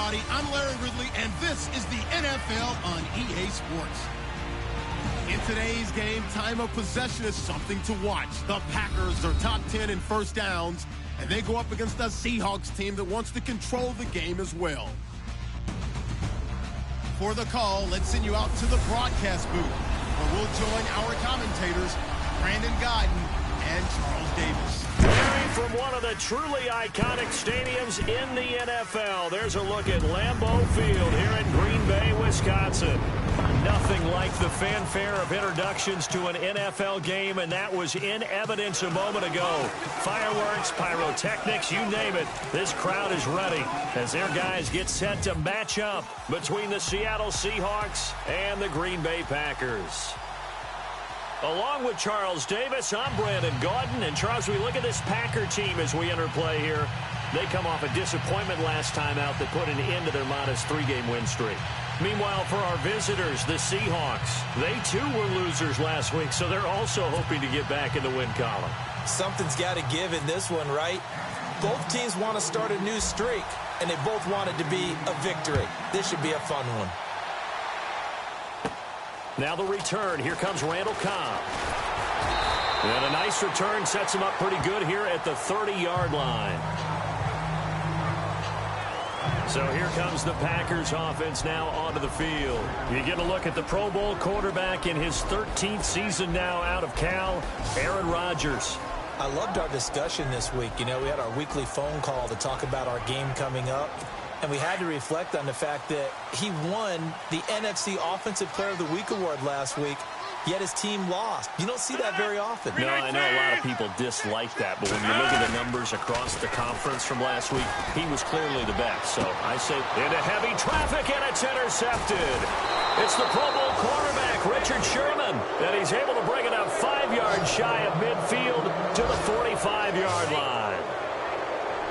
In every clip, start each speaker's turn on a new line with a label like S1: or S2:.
S1: everybody. I'm Larry Ridley, and this is the NFL on EA Sports. In today's game, time of possession is something to watch. The Packers are top 10 in first downs, and they go up against a Seahawks team that wants to control the game as well. For the call, let's send you out to the broadcast booth, where we'll join our commentators, Brandon Godden and Charles Davis.
S2: From one of the truly iconic stadiums in the NFL, there's a look at Lambeau Field here in Green Bay, Wisconsin. Nothing like the fanfare of introductions to an NFL game, and that was in evidence a moment ago. Fireworks, pyrotechnics, you name it. This crowd is ready as their guys get set to match up between the Seattle Seahawks and the Green Bay Packers. Along with Charles Davis, I'm Brandon Gaudin. And Charles, we look at this Packer team as we enter play here. They come off a disappointment last time out that put an end to their modest 3-game win streak. Meanwhile, for our visitors, the Seahawks, they too were losers last week, so they're also hoping to get back in the win column.
S3: Something's got to give in this one, right? Both teams want to start a new streak, and they both want it to be a victory. This should be a fun one.
S2: Now the return. Here comes Randall Cobb. And a nice return sets him up pretty good here at the 30-yard line. So here comes the Packers offense now onto the field. You get a look at the Pro Bowl quarterback in his 13th season now out of Cal, Aaron Rodgers.
S3: I loved our discussion this week. You know, we had our weekly phone call to talk about our game coming up. And we had to reflect on the fact that he won the NFC Offensive Player of the Week award last week, yet his team lost. You don't see that very often.
S2: No, I know a lot of people dislike that, but when you look at the numbers across the conference from last week, he was clearly the best. So I say into heavy traffic, and it's intercepted. It's the Pro Bowl quarterback, Richard Sherman, and he's able to bring it up 5 yards shy of midfield to the 45-yard line.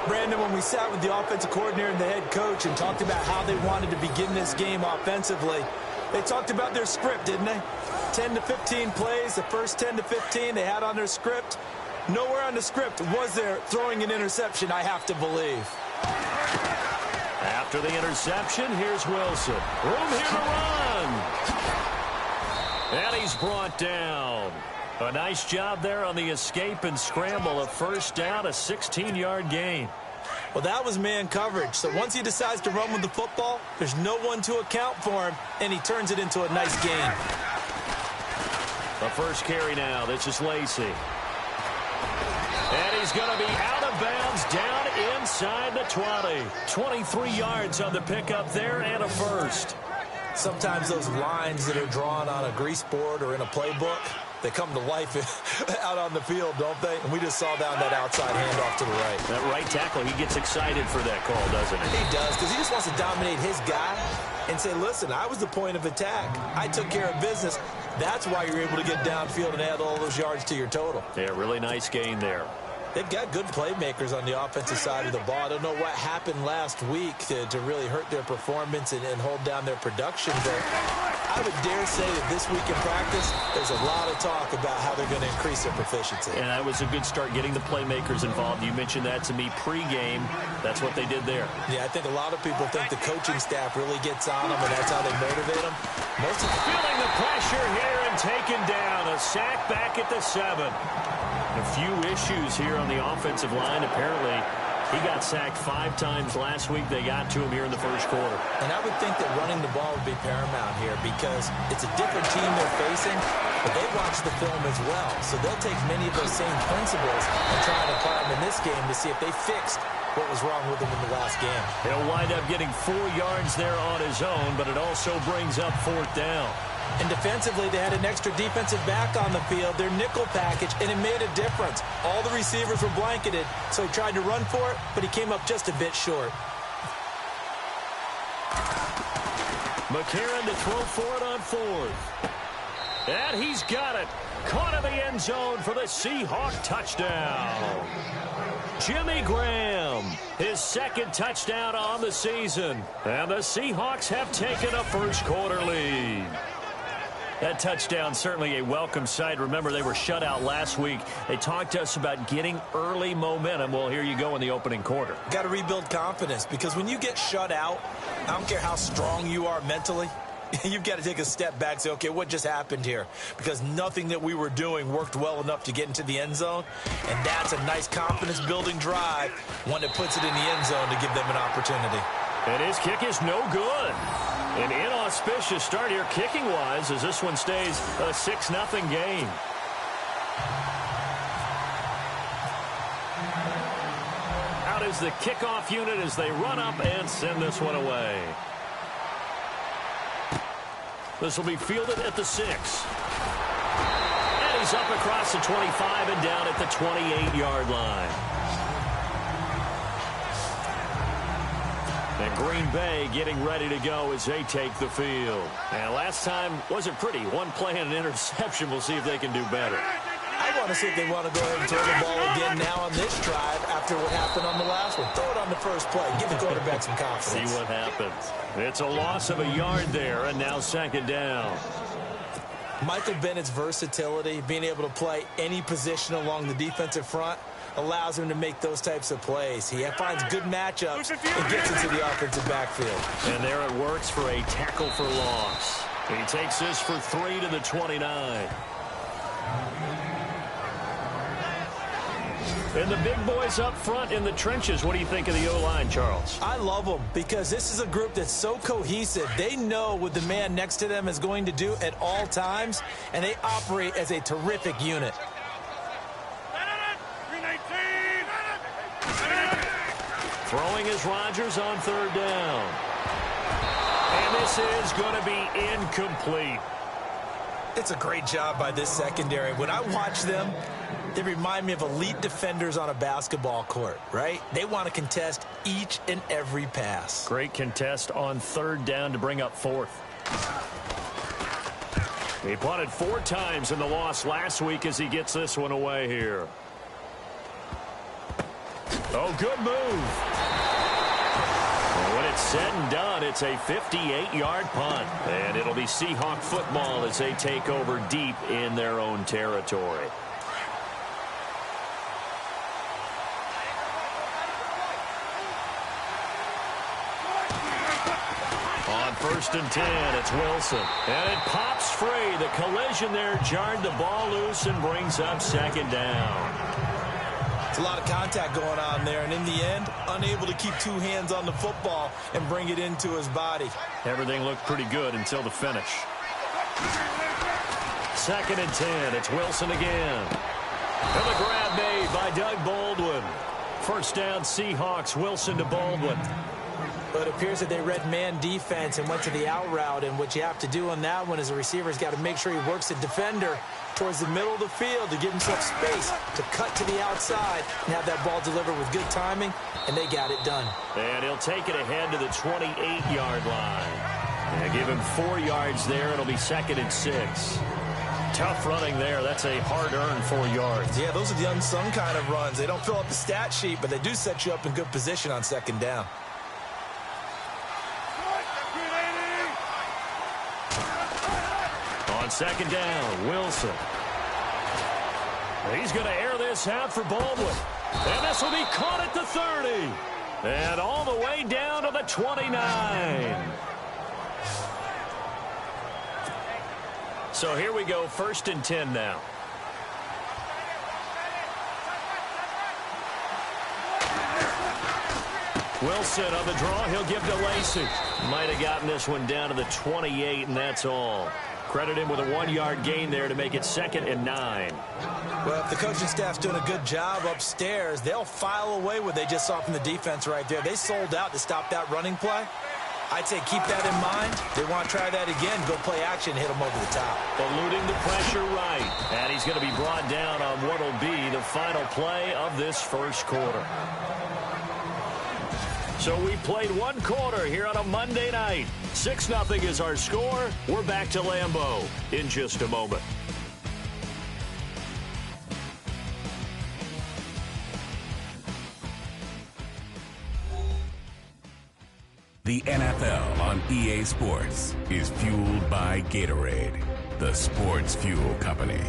S3: Brandon, when we sat with the offensive coordinator and the head coach and talked about how they wanted to begin this game offensively, they talked about their script, didn't they? 10 to 15 plays, the first 10 to 15 they had on their script. Nowhere on the script was there throwing an interception, I have to believe.
S2: After the interception, here's Wilson. Room here to run. And he's brought down. A nice job there on the escape and scramble. A first down, a 16-yard gain.
S3: Well, that was man coverage. So once he decides to run with the football, there's no one to account for him, and he turns it into a nice gain.
S2: The first carry now. This is Lacy. And he's going to be out of bounds down inside the 20. 23 yards on the pickup there and a first.
S3: Sometimes those lines that are drawn on a grease board or in a playbook, they come to life out on the field, don't they? And we just saw down that outside handoff to the right.
S2: That right tackle, he gets excited for that call, doesn't he?
S3: He does, because he just wants to dominate his guy and say, listen, I was the point of attack. I took care of business. That's why you're able to get downfield and add all those yards to your total.
S2: Yeah, really nice gain there.
S3: They've got good playmakers on the offensive side of the ball. I don't know what happened last week to really hurt their performance and hold down their production, but I would dare say that this week in practice, there's a lot of talk about how they're going to increase their proficiency.
S2: And that was a good start, getting the playmakers involved. You mentioned that to me pregame. That's what they did there.
S3: Yeah, I think a lot of people think the coaching staff really gets on them, and that's how they motivate them.
S2: Feeling the pressure here and taken down. A sack back at the 7. A few issues here on the offensive line. Apparently, he got sacked 5 times last week. They got to him here in the first quarter.
S3: And I would think that running the ball would be paramount here because it's a different team they're facing, but they watch the film as well. So they'll take many of those same principles and try and apply them in this game to see if they fixed what was wrong with them in the last game.
S2: He'll wind up getting 4 yards there on his own, but it also brings up 4th down.
S3: And defensively, they had an extra defensive back on the field, their nickel package, and it made a difference. All the receivers were blanketed, so he tried to run for it, but he came up just a bit short.
S2: McCarron to throw for it on 4th. And he's got it. Caught in the end zone for the Seahawk touchdown. Jimmy Graham, his 2nd touchdown on the season. And the Seahawks have taken a first quarter lead. That touchdown certainly a welcome sight. Remember, they were shut out last week. They talked to us about getting early momentum. Well, here you go in the opening quarter.
S3: Got to rebuild confidence, because when you get shut out, I don't care how strong you are mentally, you've got to take a step back and say, okay, what just happened here? Because nothing that we were doing worked well enough to get into the end zone, and that's a nice confidence-building drive, one that puts it in the end zone to give them an opportunity.
S2: And his kick is no good. An inauspicious start here kicking-wise as this one stays a 6-0 game. Out is the kickoff unit as they run up and send this one away. This will be fielded at the 6. And he's up across the 25 and down at the 28-yard line. And Green Bay getting ready to go as they take the field. And last time wasn't pretty. One play and an interception. We'll see if they can do better.
S3: I want to see if they want to go ahead and throw the ball again now on this drive after what happened on the last one. Throw it on the first play. Give the quarterback some confidence.
S2: See what happens. It's a loss of a yard there, and now second down.
S3: Michael Bennett's versatility, being able to play any position along the defensive front, allows him to make those types of plays. He finds good matchups and gets into the offensive backfield. And
S2: there it works for a tackle for loss. He takes this for 3 to the 29. And the big boys up front in the trenches. What do you think of the O-line, Charles?
S3: I love them because this is a group that's so cohesive. They know what the man next to them is going to do at all times, and they operate as a terrific unit.
S2: Throwing is Rodgers on third down. And this is going to be incomplete.
S3: It's a great job by this secondary. When I watch them, they remind me of elite defenders on a basketball court, right? They want to contest each and every pass.
S2: Great contest on third down to bring up fourth. He punted 4 times in the loss last week as he gets this one away here. Oh, good move. When it's said and done, it's a 58-yard punt. And it'll be Seahawk football as they take over deep in their own territory. On 1st and 10, it's Wilson. And it pops free. The collision there jarred the ball loose and brings up second down.
S3: It's a lot of contact going on there, and in the end, unable to keep 2 hands on the football and bring it into his body.
S2: Everything looked pretty good until the finish. 2nd and 10, it's Wilson again. And the grab made by Doug Baldwin. First down, Seahawks, Wilson to Baldwin.
S3: But it appears that they read man defense and went to the out route, and what you have to do on that one is a receiver's got to make sure he works the defender towards the middle of the field to give himself space to cut to the outside and have that ball delivered with good timing, and they got it done.
S2: And he'll take it ahead to the 28-yard line. And give him 4 yards there. It'll be 2nd and 6. Tough running there. That's a hard-earned 4 yards.
S3: Yeah, those are the unsung kind of runs. They don't fill up the stat sheet, but they do set you up in good position on 2nd down.
S2: On 2nd down, Wilson. He's going to air this out for Baldwin. And this will be caught at the 30. And all the way down to the 29. So here we go, 1st and 10 now. Wilson on the draw. He'll give to Lacey. Might have gotten this one down to the 28, and that's all. Credit him with a 1-yard gain there to make it 2nd and 9.
S3: Well, if the coaching staff's doing a good job upstairs, they'll file away what they just saw from the defense right there. They sold out to stop that running play. I'd say keep that in mind. They want to try that again, go play action, hit them over the top.
S2: Eluding the pressure right. And he's going to be brought down on what will be the final play of this first quarter. So we played 1 quarter here on a Monday night. 6-0 is our score. We're back to Lambeau in just a moment.
S4: The NFL on EA Sports is fueled by Gatorade, the Sports Fuel Company.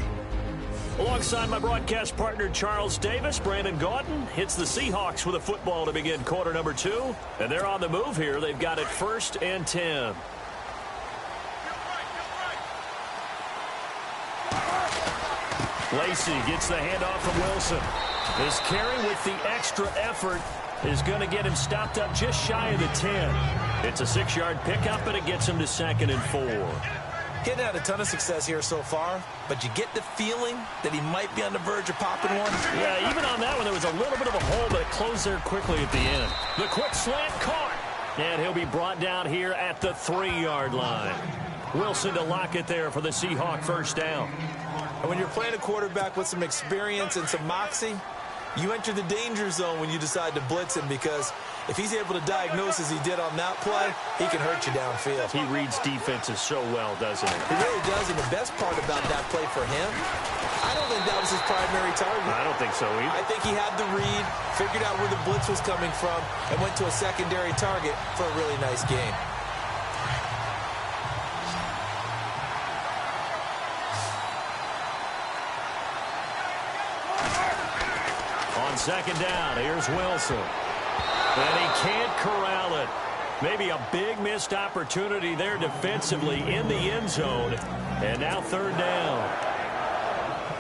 S2: Alongside my broadcast partner, Charles Davis, Brandon Gaudin hits the Seahawks with a football to begin quarter number 2. And they're on the move here. They've got it 1st and 10. Lacey gets the handoff from Wilson. This carry with the extra effort is going to get him stopped up just shy of the 10. It's a 6-yard pickup, and it gets him to 2nd and 4.
S3: Getting had a ton of success here so far, but you get the feeling that he might be on the verge of popping one.
S2: Yeah, even on that one, there was a little bit of a hole, but it closed there quickly at the end. The quick slant caught, and he'll be brought down here at the 3-yard line. Wilson to lock it there for the Seahawk 1st down.
S3: And when you're playing a quarterback with some experience and some moxie, you enter the danger zone when you decide to blitz him, because if he's able to diagnose as he did on that play, he can hurt you downfield.
S2: He reads defenses so well, doesn't he?
S3: He really does, and the best part about that play for him, I don't think that was his primary target.
S2: I don't think so either.
S3: I think he had the read, figured out where the blitz was coming from, and went to a secondary target for a really nice game.
S2: On 2nd down, here's Wilson. And he can't corral it. Maybe a big missed opportunity there defensively in the end zone. And now 3rd down.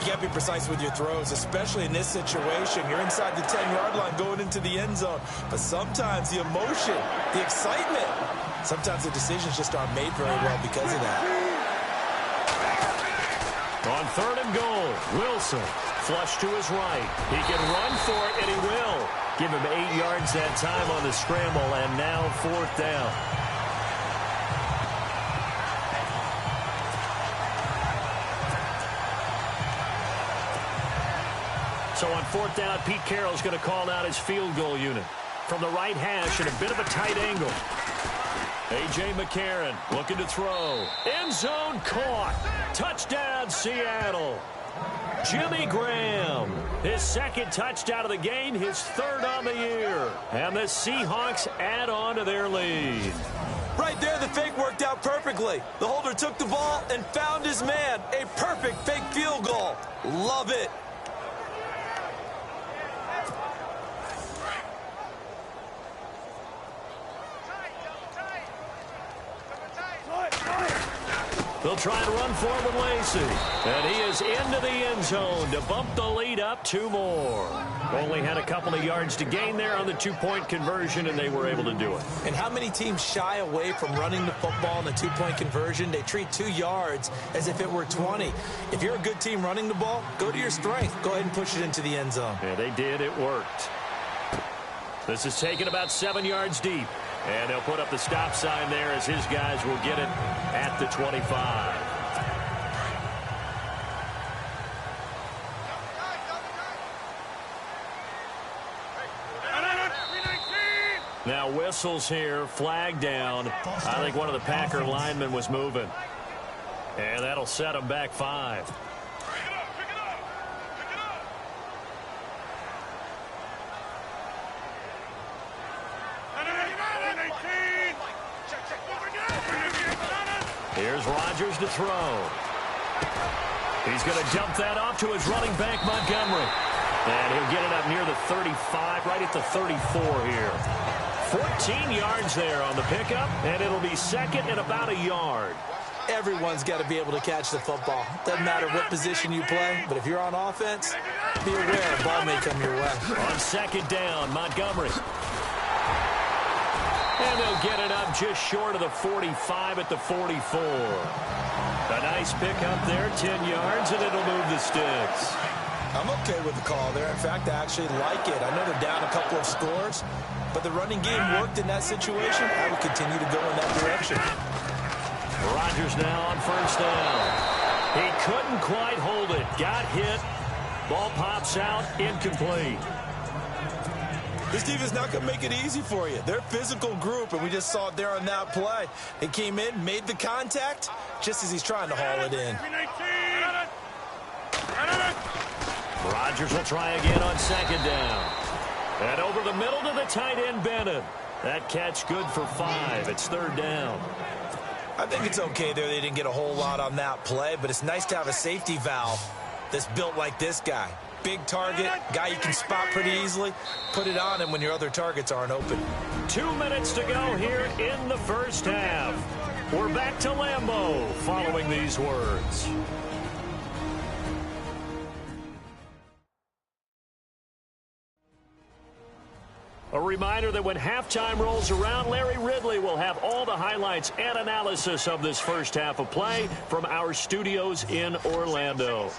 S3: You got to be precise with your throws, especially in this situation. You're inside the 10-yard line going into the end zone. But sometimes the emotion, the excitement, sometimes the decisions just aren't made very well because of that.
S2: On 3rd and goal, Wilson flush to his right. He can run for it, and he will. Give him 8 yards that time on the scramble, and now 4th down. So on 4th down, Pete Carroll's going to call out his field goal unit. From the right hash at a bit of a tight angle. A.J. McCarron looking to throw. End zone caught. Touchdown, Seattle. Jimmy Graham, his 2nd touchdown of the game, his 3rd on the year. And the Seahawks add on to their lead.
S3: Right there, the fake worked out perfectly. The holder took the ball and found his man. A perfect fake field goal. Love it.
S2: They'll try and run for it with Lacey. And he is into the end zone to bump the lead up 2 more. Only had a couple of yards to gain there on the 2-point conversion, and they were able to do it.
S3: And how many teams shy away from running the football in a 2-point conversion? They treat 2 yards as if it were 20. If you're a good team running the ball, go to your strength. Go ahead and push it into the end zone.
S2: Yeah, they did. It worked. This is taken about 7 yards deep. And they'll put up the stop sign there as his guys will get it at the 25. Now whistles here, flag down. I think one of the Packer linemen was moving. And that'll set them back 5. Here's Rodgers to throw. He's going to dump that off to his running back, Montgomery. And he'll get it up near the 35, right at the 34 here. 14 yards there on the pickup, and it'll be 2nd and about a yard.
S3: Everyone's got to be able to catch the football. Doesn't matter what position you play, but if you're on offense, be aware a ball may come your way.
S2: On 2nd down, Montgomery. And they'll get it up just short of the 45 at the 44. A nice pickup there, 10 yards, and it'll move the sticks.
S3: I'm okay with the call there. In fact, I actually like it. I know they're down a couple of scores, but the running game worked in that situation. I will continue to go in that direction.
S2: Rodgers now on 1st down. He couldn't quite hold it. Got hit. Ball pops out, incomplete.
S3: This defense is not going to make it easy for you. They're a physical group, and we just saw it there on that play. They came in, made the contact, just as he's trying to haul it in.
S2: Rodgers will try again on 2nd down. And over the middle to the tight end, Bennett. That catch good for 5. It's 3rd down.
S3: I think it's okay there. They didn't get a whole lot on that play, but it's nice to have a safety valve that's built like this guy. Big target, guy you can spot pretty easily. Put it on him when your other targets aren't open.
S2: 2 minutes to go here in the first half. We're back to Lambeau following these words. A reminder that when halftime rolls around, Larry Ridley will have all the highlights and analysis of this first half of play from our studios in Orlando.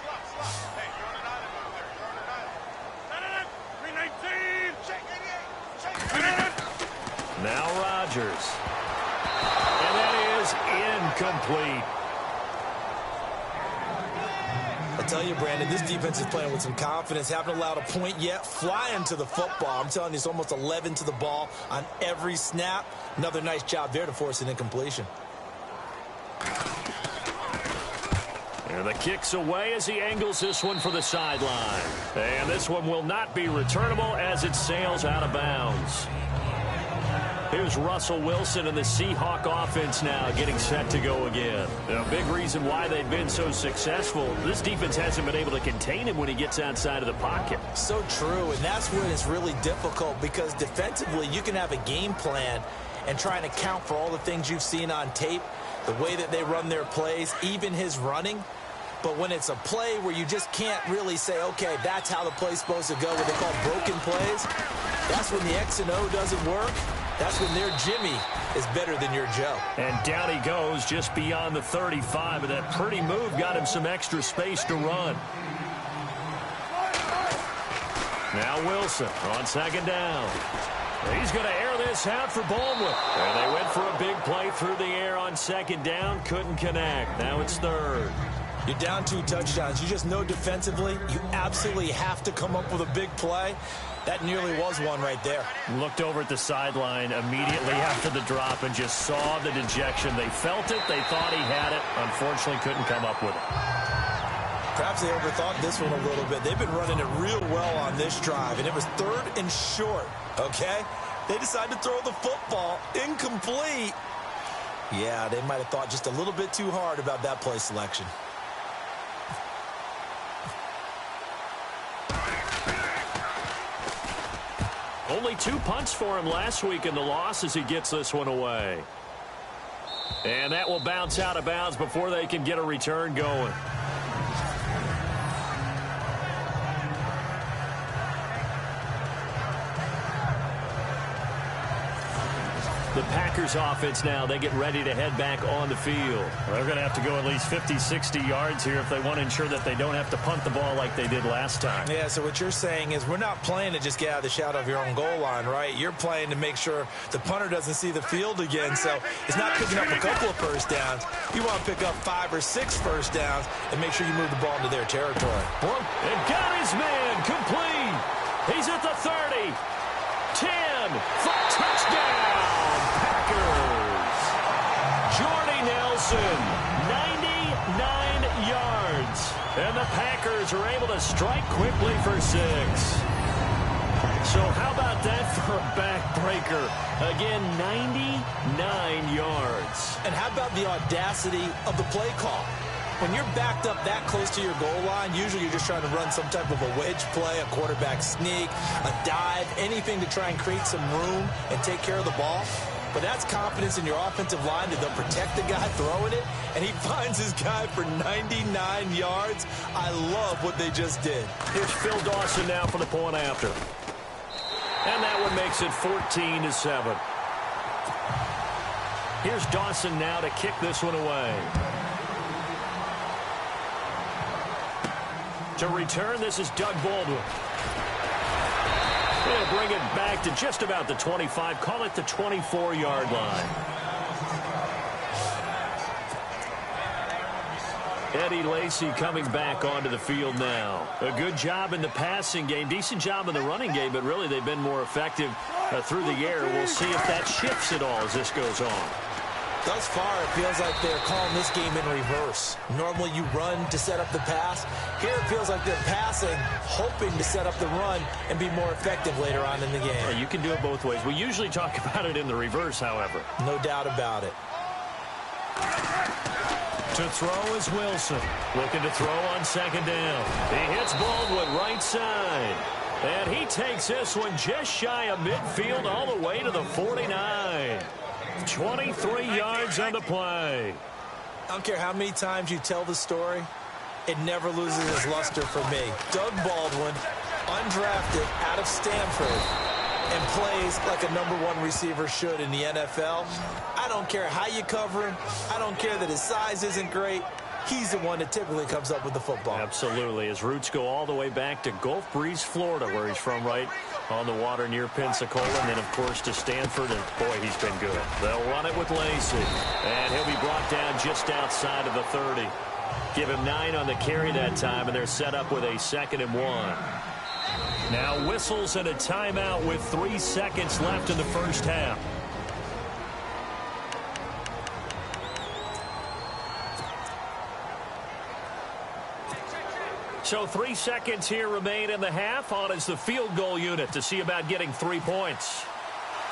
S2: Now Rodgers. And that is incomplete.
S3: I tell you, Brandon, this defense is playing with some confidence. Haven't allowed a point yet. Flying to the football. I'm telling you, it's almost 11 to the ball on every snap. Another nice job there to force an incompletion.
S2: And the kick's away as he angles this one for the sideline. And this one will not be returnable as it sails out of bounds. Here's Russell Wilson and the Seahawk offense now getting set to go again. A big reason why they've been so successful, this defense hasn't been able to contain him when he gets outside of the pocket.
S3: So true, and that's when it's really difficult because defensively you can have a game plan and trying to count for all the things you've seen on tape, the way that they run their plays, even his running. But when it's a play where you just can't really say, okay, that's how the play's supposed to go, what they call broken plays, that's when the X and O doesn't work. That's when their Jimmy is better than your Joe.
S2: And down he goes just beyond the 35, and that pretty move got him some extra space to run. Now Wilson on second down. He's going to air this out for Baldwin. And they went for a big play through the air on second down. Couldn't connect. Now it's third.
S3: You're down 2 touchdowns. You just know defensively you absolutely have to come up with a big play. That nearly was one right there.
S2: Looked over at the sideline immediately after the drop and just saw the dejection. They felt it. They thought he had it. Unfortunately, couldn't come up with it.
S3: Perhaps they overthought this one a little bit. They've been running it real well on this drive, and it was 3rd and short, okay? They decided to throw the football incomplete. Yeah, they might have thought just a little bit too hard about that play selection.
S2: Only 2 punts for him last week in the loss as he gets this one away. And that will bounce out of bounds before they can get a return going. The Packers offense now, they get ready to head back on the field. They're going to have to go at least 50, 60 yards here if they want to ensure that they don't have to punt the ball like they did last time.
S3: Yeah, so what you're saying is we're not playing to just get out of the shadow of your own goal line, right? You're playing to make sure the punter doesn't see the field again. So it's not picking up a couple of first downs. You want to pick up 5 or 6 first downs and make sure you move the ball into their territory.
S2: And got his man complete. He's at the 30. 10 for touchdown. Packers. Jordy Nelson, 99 yards. And the Packers are able to strike quickly for 6. So how about that for a backbreaker? Again, 99 yards.
S3: And how about the audacity of the play call? When you're backed up that close to your goal line, usually you're just trying to run some type of a wedge play, a quarterback sneak, a dive, anything to try and create some room and take care of the ball. But that's confidence in your offensive line that they'll protect the guy throwing it, and he finds his guy for 99 yards. I love what they just did.
S2: Here's Phil Dawson now for the point after. And that one makes it 14-7. Here's Dawson now to kick this one away. To return, this is Doug Baldwin. They'll bring it back to just about the 25. Call it the 24-yard line. Eddie Lacy coming back onto the field now. A good job in the passing game, decent job in the running game, but really they've been more effective through the air. We'll see if that shifts at all as this goes on.
S3: Thus far, it feels like they're calling this game in reverse. Normally you run to set up the pass. Here it feels like they're passing, hoping to set up the run and be more effective later on in the game.
S2: Yeah, you can do it both ways. We usually talk about it in the reverse, however.
S3: No doubt about it.
S2: to throw is Wilson. Looking to throw on second down. He hits Baldwin right side. And he takes this one just shy of midfield all the way to the 49. 23 yards on the play.
S3: I don't care how many times you tell the story, it never loses its luster for me. Doug Baldwin, undrafted out of Stanford, and plays like a #1 receiver should in the NFL. I don't care how you cover him. I don't care that his size isn't great. He's the one that typically comes up with the football.
S2: Absolutely. His roots go all the way back to Gulf Breeze, Florida, where he's from, right on the water near Pensacola. And then, of course, to Stanford. And, boy, he's been good. They'll run it with Lacey. And he'll be brought down just outside of the 30. Give him 9 on the carry that time, and they're set up with a 2nd and 1. Now whistles and a timeout with 3 seconds left in the first half. So 3 seconds here remain in the half. On is the field goal unit to see about getting 3 points.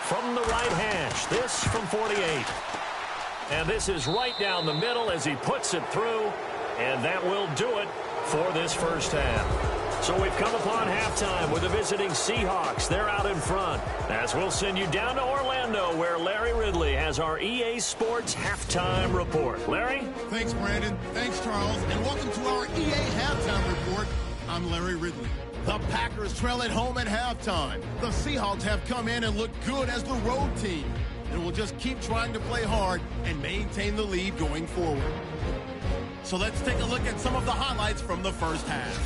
S2: From the right hash, this from 48. And this is right down the middle as he puts it through. And that will do it for this first half. So we've come upon halftime with the visiting Seahawks. They're out in front. As we'll send you down to Orlando, where Larry Ridley has our EA Sports halftime report. Larry?
S1: Thanks, Brandon. Thanks, Charles. And welcome to our EA halftime report. I'm Larry Ridley. The Packers trail at home at halftime. The Seahawks have come in and looked good as the road team. And will just keep trying to play hard and maintain the lead going forward. So let's take a look at some of the highlights from the first half.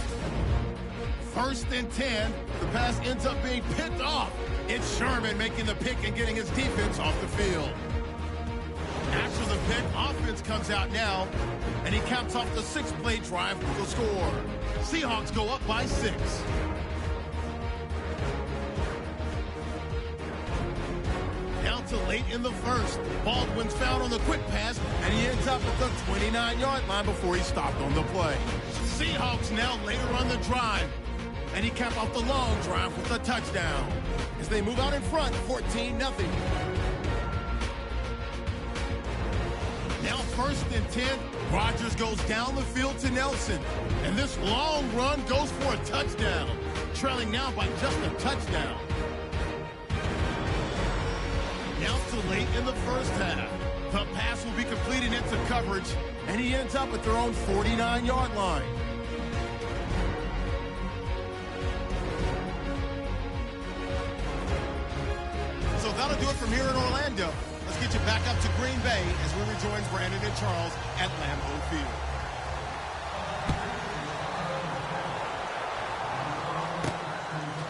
S1: 1st and 10, the pass ends up being picked off. It's Sherman making the pick and getting his defense off the field. After the pick, offense comes out now, and he caps off the 6-play drive with a score. Seahawks go up by 6. Down to late in the first, Baldwin's found on the quick pass, and he ends up at the 29-yard line before he stopped on the play. Seahawks now later on the drive, and he capped off the long drive with a touchdown as they move out in front 14-0. Now 1st and 10, Rodgers goes down the field to Nelson, and this long run goes for a touchdown, trailing now by just a touchdown. Now to late in the first half, the pass will be completed into coverage, and he ends up at their own 49-yard line. So that'll do it from here in Orlando. Let's get you back up to Green Bay as we rejoin Brandon and Charles at Lambeau Field.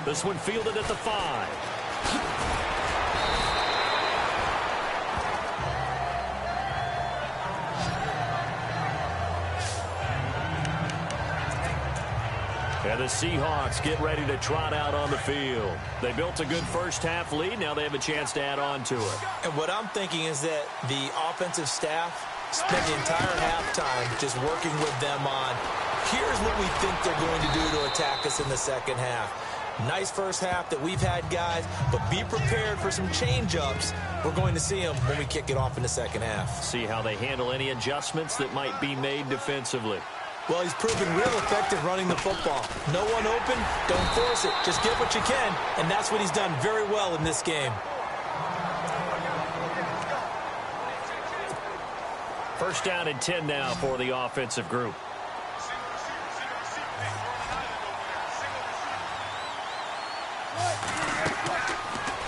S2: This one fielded at the 5. And the Seahawks get ready to trot out on the field. They built a good first half lead. Now they have a chance to add on to it.
S3: And what I'm thinking is that the offensive staff spent the entire halftime just working with them on, here's what we think they're going to do to attack us in the second half. Nice first half that we've had, guys, but be prepared for some change-ups. We're going to see them when we kick it off in the second half.
S2: See how they handle any adjustments that might be made defensively.
S3: Well, he's proven real effective running the football. No one open, don't force it. Just get what you can, and that's what he's done very well in this game.
S2: First down and 10 now for the offensive group.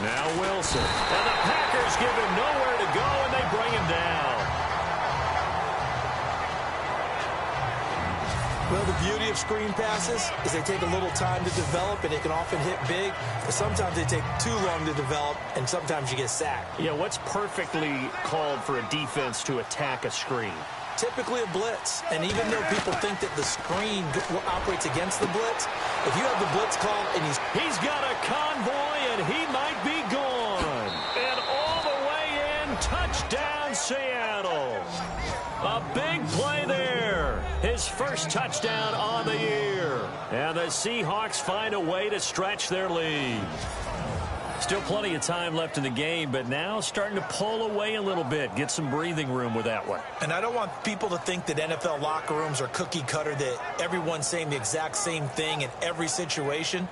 S2: Now Wilson. And the Packers give him nowhere to go, and they bring him down.
S3: Well, the beauty of screen passes is they take a little time to develop, and they can often hit big, but sometimes they take too long to develop, and sometimes you get sacked.
S2: Yeah, what's perfectly called for a defense to attack a screen?
S3: Typically a blitz, and even though people think that the screen operates against the blitz, if you have the blitz called and
S2: he's got a convoy, and he might be gone. And all the way in, touchdown Seattle. A big play there. His first touchdown on the year. And the Seahawks find a way to stretch their lead. Still plenty of time left in the game, but now starting to pull away a little bit. Get some breathing room with that one.
S3: And I don't want people to think that NFL locker rooms are cookie cutter, that everyone's saying the exact same thing in every situation.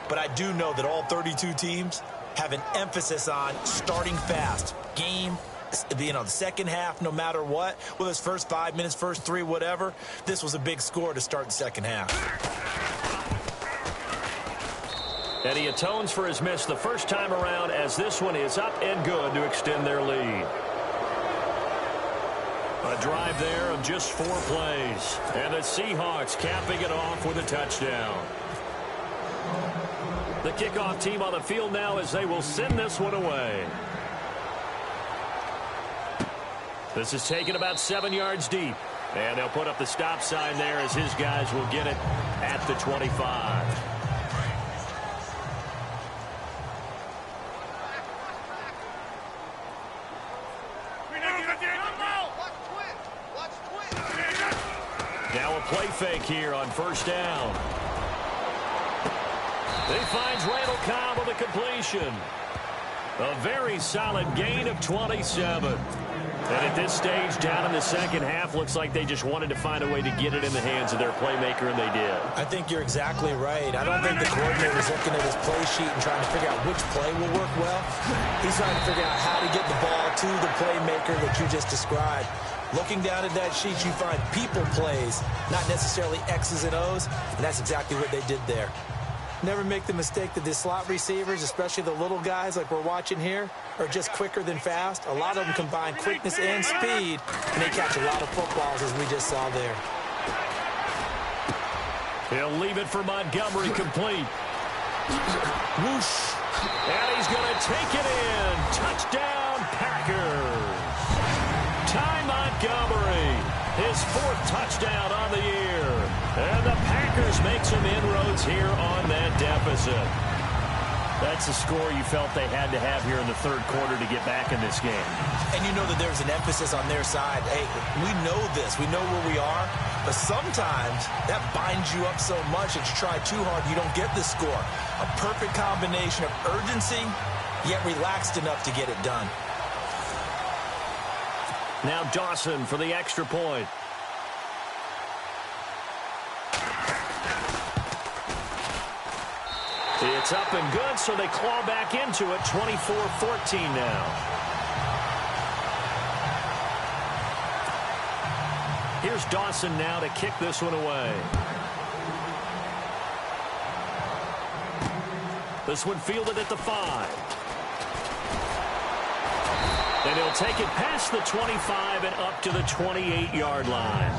S3: But I do know that all 32 teams have an emphasis on starting fast. Game, the second half, no matter what, whether it's first 5 minutes, first 3, whatever, this was a big score to start the second half.
S2: And he atones for his miss the first time around, as this one is up and good to extend their lead. A drive there of just 4 plays. And the Seahawks capping it off with a touchdown. The kickoff team on the field now as they will send this one away. This is taken about 7 yards deep. And they'll put up the stop sign there as his guys will get it at the 25. Now a play fake here on first down. He finds Randall Cobb with a completion. A very solid gain of 27. And at this stage, down in the second half, looks like they just wanted to find a way to get it in the hands of their playmaker, and they did.
S3: I think you're exactly right. I don't think the coordinator's looking at his play sheet and trying to figure out which play will work well. He's trying to figure out how to get the ball to the playmaker that you just described. Looking down at that sheet, you find people plays, not necessarily X's and O's, and that's exactly what they did there. Never make the mistake that the slot receivers, especially the little guys like we're watching here, are just quicker than fast. A lot of them combine quickness and speed, and they catch a lot of footballs, as we just saw there.
S2: He'll leave it for Montgomery complete. Whoosh. And he's going to take it in. Touchdown, Packers. Ty Montgomery, his 4th touchdown on the year. And the Packers make some inroads here on that deficit. That's a score you felt they had to have here in the third quarter to get back in this game.
S3: And you know that there's an emphasis on their side. Hey, we know this. We know where we are. But sometimes that binds you up so much that you try too hard, you don't get the score. A perfect combination of urgency, yet relaxed enough to get it done.
S2: Now Dawson for the extra point. It's up and good, so they claw back into it, 24-14 now. Here's Dawson now to kick this one away. This one fielded at the 5. And he'll take it past the 25 and up to the 28-yard line.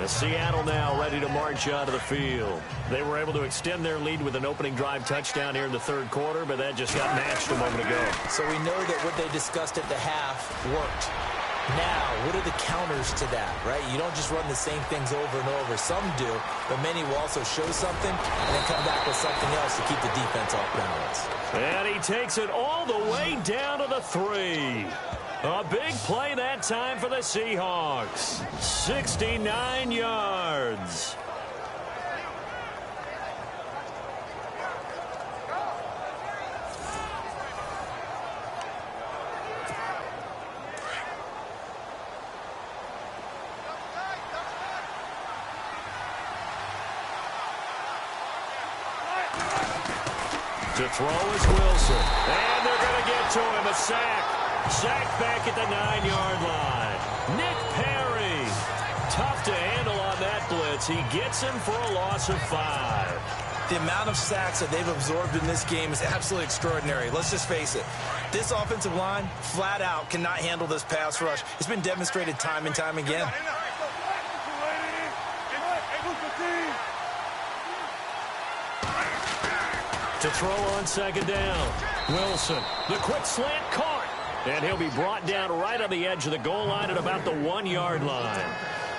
S2: Seattle now ready to march out of the field. They were able to extend their lead with an opening drive touchdown here in the third quarter, but that just got matched a moment ago.
S3: So we know that what they discussed at the half worked. Now, what are the counters to that, right? You don't just run the same things over and over. Some do, but many will also show something and then come back with something else to keep the defense off balance.
S2: And he takes it all the way down to the 3. A big play that time for the Seahawks. 69 yards. To throw is Wilson. And they're going to get to him. A sack. Sacked back at the 9-yard line. Nick Perry. Tough to handle on that blitz. He gets him for a loss of 5.
S3: The amount of sacks that they've absorbed in this game is absolutely extraordinary. Let's just face it. This offensive line, flat out, cannot handle this pass rush. It's been demonstrated time and time again.
S2: To throw on second down. Wilson, the quick slant caught. And he'll be brought down right on the edge of the goal line at about the 1-yard line.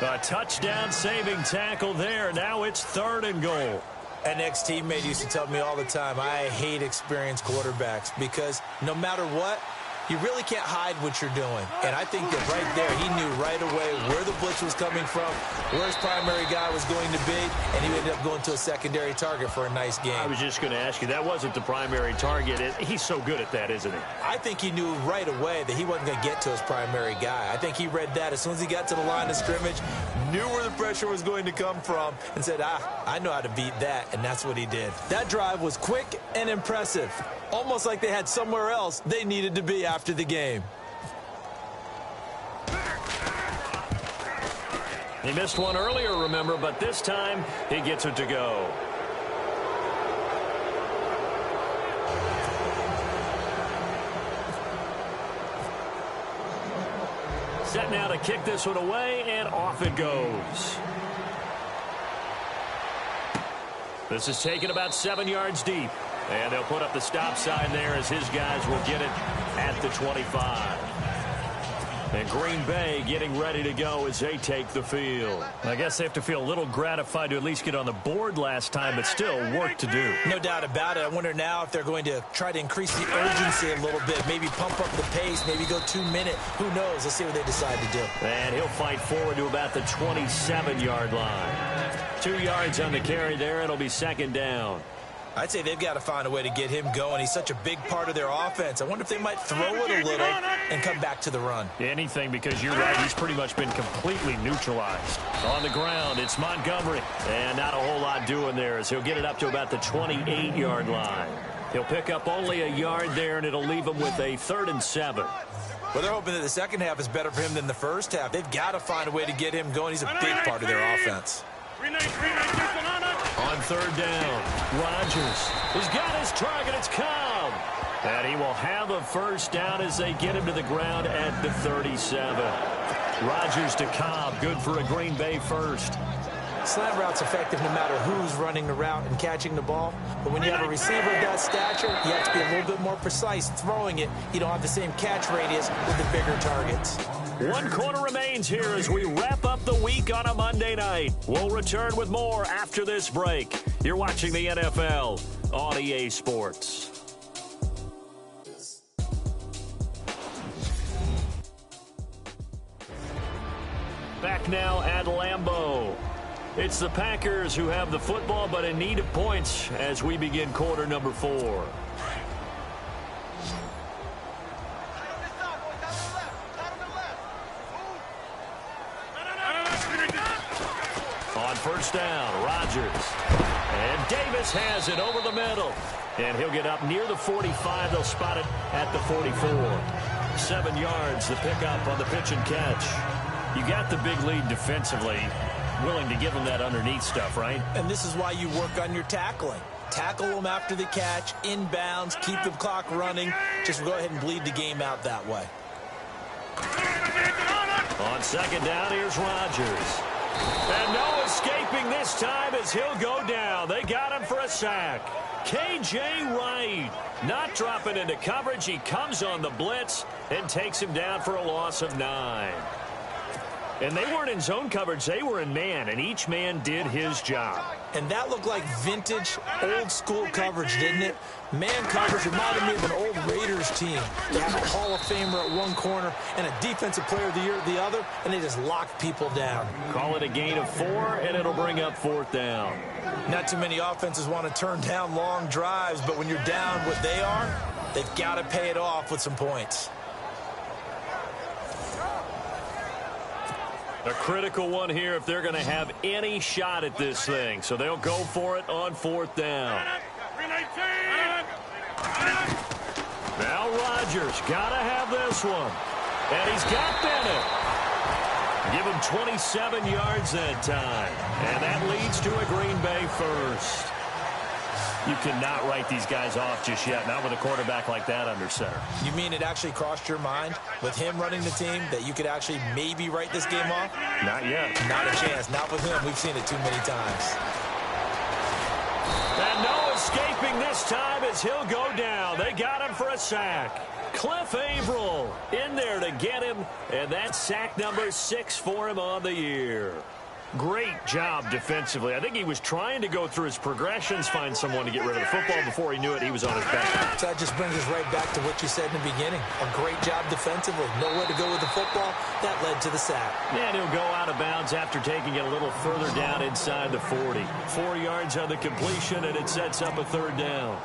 S2: A touchdown saving tackle there. Now it's 3rd and goal.
S3: An ex-teammate used to tell me all the time, I hate experienced quarterbacks because no matter what, You really can't hide what you're doing. And I think that right there, he knew right away where the blitz was coming from, where his primary guy was going to be, and he ended up going to a secondary target for a nice game.
S2: I was just going to ask you, that wasn't the primary target. He's so good at that, isn't he?
S3: I think he knew right away that he wasn't going to get to his primary guy. I think he read that as soon as he got to the line of scrimmage, knew where the pressure was going to come from, and said, I know how to beat that, and that's what he did. That drive was quick and impressive, almost like they had somewhere else they needed to be after the game.
S2: He missed one earlier, remember, but this time he gets it to go. Set now to kick this one away, and off it goes. This is taken about 7 yards deep. And they'll put up the stop sign there as his guys will get it at the 25. And Green Bay getting ready to go as they take the field. I guess they have to feel a little gratified to at least get on the board last time, but still work to do.
S3: No doubt about it. I wonder now if they're going to try to increase the urgency a little bit, maybe pump up the pace, maybe go 2 minute. Who knows? Let's see what they decide to do.
S2: And he'll fight forward to about the 27-yard line. 2 yards on the carry there. It'll be second down.
S3: I'd say they've got to find a way to get him going. He's such a big part of their offense. I wonder if they might throw it a little and come back to the run.
S2: Anything, because you're right, he's pretty much been completely neutralized. On the ground, it's Montgomery. And not a whole lot doing there as he'll get it up to about the 28-yard line. He'll pick up only a yard there, and it'll leave him with a 3rd and 7.
S3: Well, they're hoping that the second half is better for him than the first half. They've got to find a way to get him going. He's a big part of their offense.
S2: On 3rd down, Rodgers has got his target. It's Cobb. And he will have a first down as they get him to the ground at the 37. Rodgers to Cobb. Good for a Green Bay first.
S3: Slant route's effective no matter who's running the route and catching the ball. But when you have a receiver of that stature, you have to be a little bit more precise throwing it. You don't have the same catch radius with the bigger targets.
S2: 1 quarter remains here as we wrap up the week on a Monday night. We'll return with more after this break. You're watching the NFL on EA Sports. Back now at Lambeau. It's the Packers who have the football, but in need of points as we begin quarter number 4. On first down, Rodgers. And Davis has it over the middle. And he'll get up near the 45. They'll spot it at the 44. 7 yards, the pickup on the pitch and catch. You got the big lead defensively. Willing to give them that underneath stuff, right?
S3: And this is why you work on your tackling. Tackle them after the catch, inbounds, keep the clock running. Just go ahead and bleed the game out that way.
S2: On second down, here's Rodgers. And no escaping this time as he'll go down. They got him for a sack. K.J. Wright not dropping into coverage. He comes on the blitz and takes him down for a loss of 9. And they weren't in zone coverage. They were in man, and each man did his job.
S3: And that looked like vintage, old-school coverage, didn't it? Man coverage reminded me of an old Raiders team. They had a Hall of Famer at one corner and a Defensive Player of the Year at the other, and they just locked people down.
S2: Call it a gain of 4, and it'll bring up 4th down.
S3: Not too many offenses want to turn down long drives, but when you're down what they are, they've got to pay it off with some points.
S2: A critical one here if they're going to have any shot at this thing. So they'll go for it on 4th down. Now Rodgers got to have this one. And he's got Bennett. Give him 27 yards that time. And that leads to a Green Bay first. You cannot write these guys off just yet, not with a quarterback like that under center.
S3: You mean it actually crossed your mind with him running the team that you could actually maybe write this game off?
S2: Not yet.
S3: Not a chance. Not with him. We've seen it too many times.
S2: And no escaping this time as he'll go down. They got him for a sack. Cliff Averill in there to get him, and that's sack number 6 for him on the year. Great job defensively. I think he was trying to go through his progressions, find someone to get rid of the football. Before he knew it, he was on his back.
S3: So that just brings us right back to what you said in the beginning. A great job defensively. Nowhere to go with the football. That led to the sack.
S2: And he'll go out of bounds after taking it a little further down inside the 40. 4 yards on the completion, and it sets up a third down.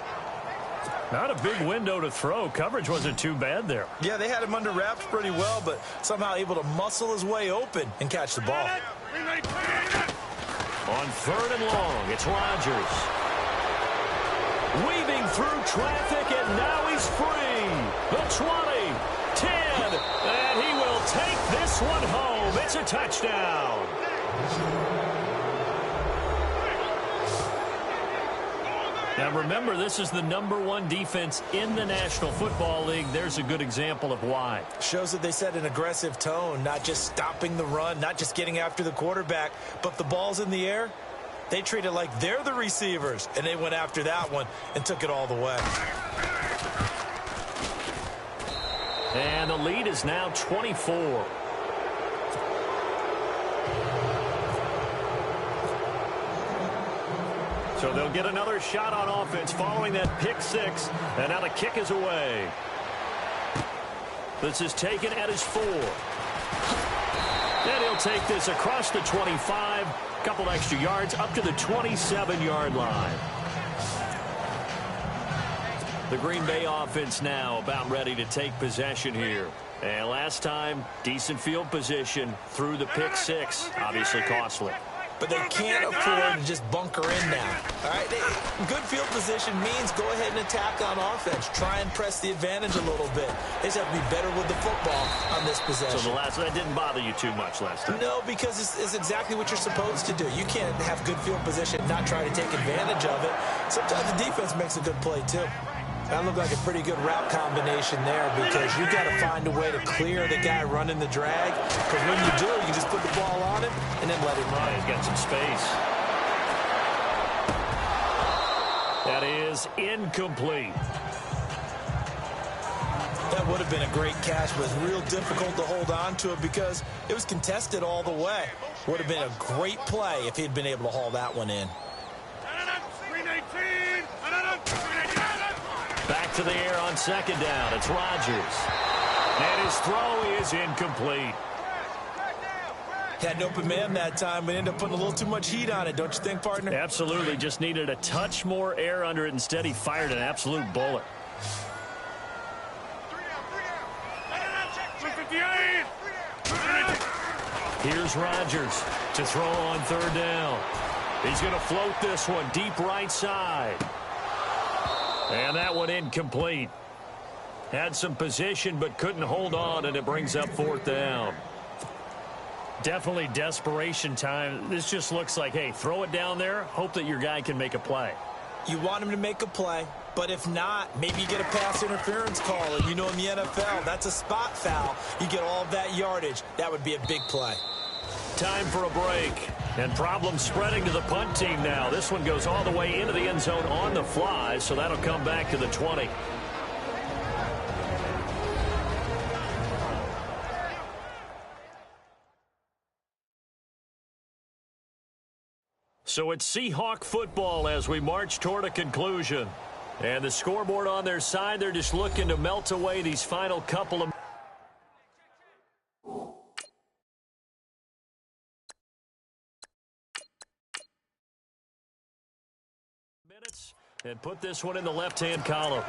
S2: Not a big window to throw. Coverage wasn't too bad there.
S3: Yeah, they had him under wraps pretty well, but somehow able to muscle his way open and catch the ball.
S2: On third and long, it's Rodgers. Weaving through traffic, and now he's free. The 20, 10, and he will take this one home. It's a touchdown. Now remember, this is the #1 defense in the National Football League. There's a good example of why.
S3: Shows that they set an aggressive tone, not just stopping the run, not just getting after the quarterback, but if the ball's in the air, they treat it like they're the receivers, and they went after that one and took it all the way.
S2: And the lead is now 24. So they'll get another shot on offense following that pick six. And now the kick is away. This is taken at his 4. And he'll take this across the 25. A couple extra yards up to the 27-yard line. The Green Bay offense now about ready to take possession here. And last time, decent field position through the pick six. Obviously costly.
S3: But they can't afford to just bunker in now. All right, good field position means go ahead and attack on offense. Try and press the advantage a little bit. They just have to be better with the football on this possession.
S2: So that didn't bother you too much last time?
S3: No, because it's exactly what you're supposed to do. You can't have good field position and not try to take advantage of it. Sometimes the defense makes a good play, too. That looked like a pretty good route combination there because you've got to find a way to clear the guy running the drag. Because when you do, you can just put the ball on him and then let him run.
S2: He's got some space. That is incomplete.
S3: That would have been a great catch, but it was real difficult to hold on to it because it was contested all the way. Would have been a great play if he'd been able to haul that one in.
S2: Back to the air on second down. It's Rodgers. And his throw is incomplete.
S3: Had an open man that time, but ended up putting a little too much heat on it, don't you think, partner?
S2: Absolutely. Just needed a touch more air under it. Instead, he fired an absolute bullet. Here's Rodgers to throw on third down. He's going to float this one deep right side. And that one incomplete. Had some position but couldn't hold on, and it brings up fourth down. Definitely desperation time. This just looks like, hey, throw it down there, hope that your guy can make a play.
S3: You want him to make a play, but if not, maybe you get a pass interference call. And you know in the NFL, that's a spot foul. You get all of that yardage. That would be a big play.
S2: Time for a break. And problems spreading to the punt team now. This one goes all the way into the end zone on the fly, so that'll come back to the 20. So it's Seahawk football as we march toward a conclusion. And the scoreboard on their side, they're just looking to melt away these final couple of minutes and put this one in the left-hand column.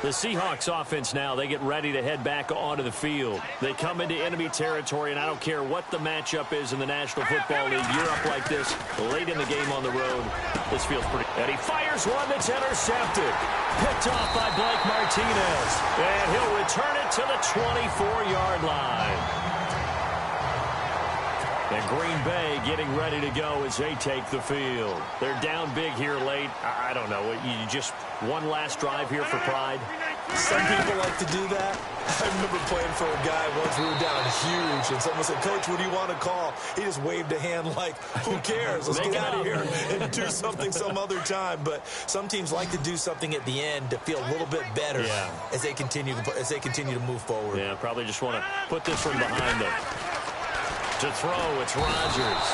S2: The Seahawks offense now, they get ready to head back onto the field. They come into enemy territory, and I don't care what the matchup is in the National Football League. You're up like this late in the game on the road. This feels pretty. And he fires one that's intercepted. Picked off by Blake Martinez. And he'll return it to the 24-yard line. And Green Bay getting ready to go as they take the field. They're down big here late. I don't know. You just one last drive here for pride.
S3: Some people like to do that. I remember playing for a guy once. We were down huge, and someone said, "Coach, what do you want to call?" He just waved a hand like, "Who cares? Let's get out of here and do something some other time." But some teams like to do something at the end to feel a little bit better as they continue to move forward.
S2: Yeah, probably just want to put this one behind them. To throw, it's Rodgers.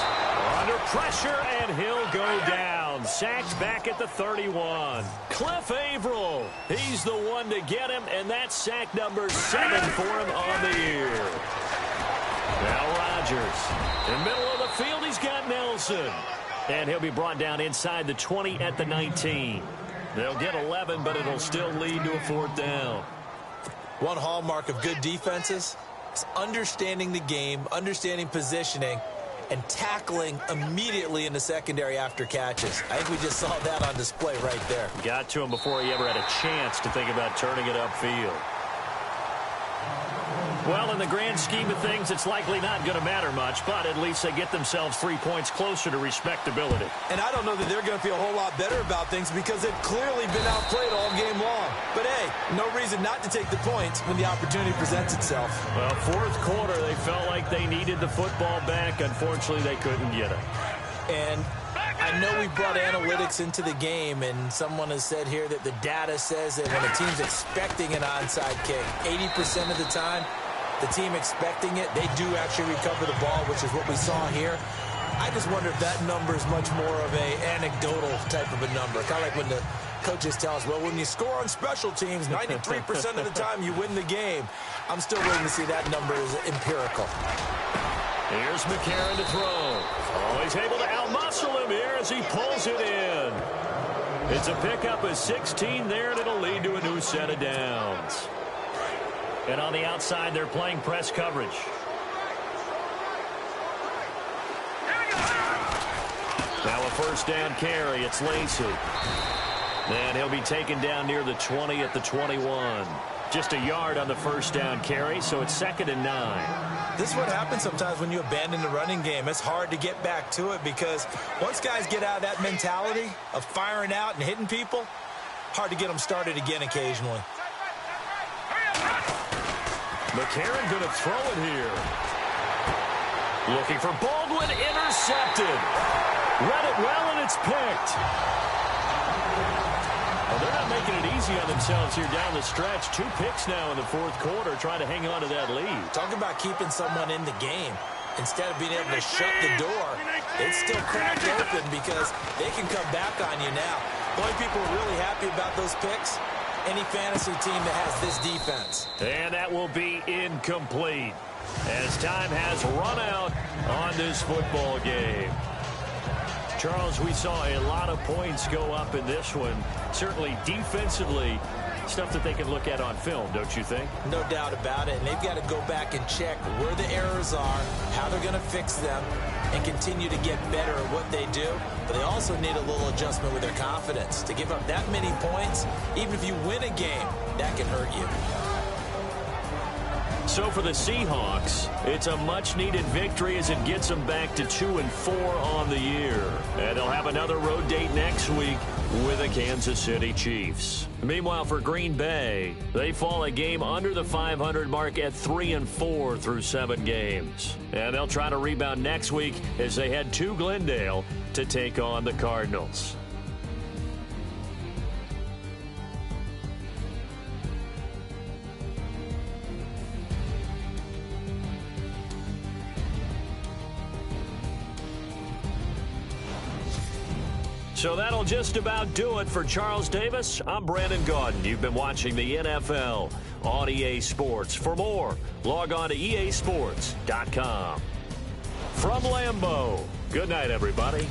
S2: Under pressure, and he'll go down. Sacked back at the 31. Cliff Averill, he's the one to get him, and that's sack number 7 for him on the year. Now Rodgers. In the middle of the field, he's got Nelson. And he'll be brought down inside the 20 at the 19. They'll get 11, but it'll still lead to a 4th down.
S3: One hallmark of good defenses is understanding the game, understanding positioning, and tackling immediately in the secondary after catches. I think we just saw that on display right there.
S2: Got to him before he ever had a chance to think about turning it upfield. Well, in the grand scheme of things, it's likely not going to matter much, but at least they get themselves 3 points closer to respectability.
S3: And I don't know that they're going to feel a whole lot better about things because they've clearly been outplayed all game long. But, hey, no reason not to take the points when the opportunity presents itself.
S2: Well, 4th quarter, they felt like they needed the football back. Unfortunately, they couldn't get it.
S3: And I know we brought analytics into the game, and someone has said here that the data says that when a team's expecting an onside kick, 80% of the time, the team expecting it, they do actually recover the ball, which is what we saw here. I just wonder if that number is much more of an anecdotal type of a number. Kind of like when the coaches tell us, well, when you score on special teams, 93% of the time you win the game. I'm still waiting to see that number is empirical.
S2: Here's McCarron to throw. Oh, he's able to outmuscle him here as he pulls it in. It's a pickup of 16 there, and it'll lead to a new set of downs. And on the outside, they're playing press coverage. Now a 1st down carry. It's Lacey. And he'll be taken down near the 20 at the 21. Just a yard on the 1st down carry, so it's 2nd and 9.
S3: This is what happens sometimes when you abandon the running game. It's hard to get back to it because once guys get out of that mentality of firing out and hitting people, hard to get them started again occasionally.
S2: McCarron going to throw it here. Looking for Baldwin, intercepted. Read it well, and it's picked. Well, they're not making it easy on themselves here down the stretch. 2 picks now in the 4th quarter, trying to hang on to that lead.
S3: Talk about keeping someone in the game. Instead of being able to shut the door, it's still cracked open because they can come back on you now. The only people who are really happy about those picks, any fantasy team that has this defense.
S2: And that will be incomplete as time has run out on this football game. Charles, we saw a lot of points go up in this one. Certainly defensively, stuff that they can look at on film, don't you think?
S3: No doubt about it. And they've got to go back and check where the errors are, how they're going to fix them, and continue to get better at what they do. But they also need a little adjustment with their confidence. To give up that many points, even if you win a game, that can hurt you.
S2: So for the Seahawks, it's a much-needed victory as it gets them back to 2-4 on the year. And they'll have another road date next week with the Kansas City Chiefs. Meanwhile, for Green Bay, they fall a game under the 500 mark at 3-4 through 7 games. And they'll try to rebound next week as they head to Glendale to take on the Cardinals. So that'll just about do it for Charles Davis. I'm Brandon Gaudin. You've been watching the NFL on EA Sports. For more, log on to easports.com. From Lambeau, good night, everybody.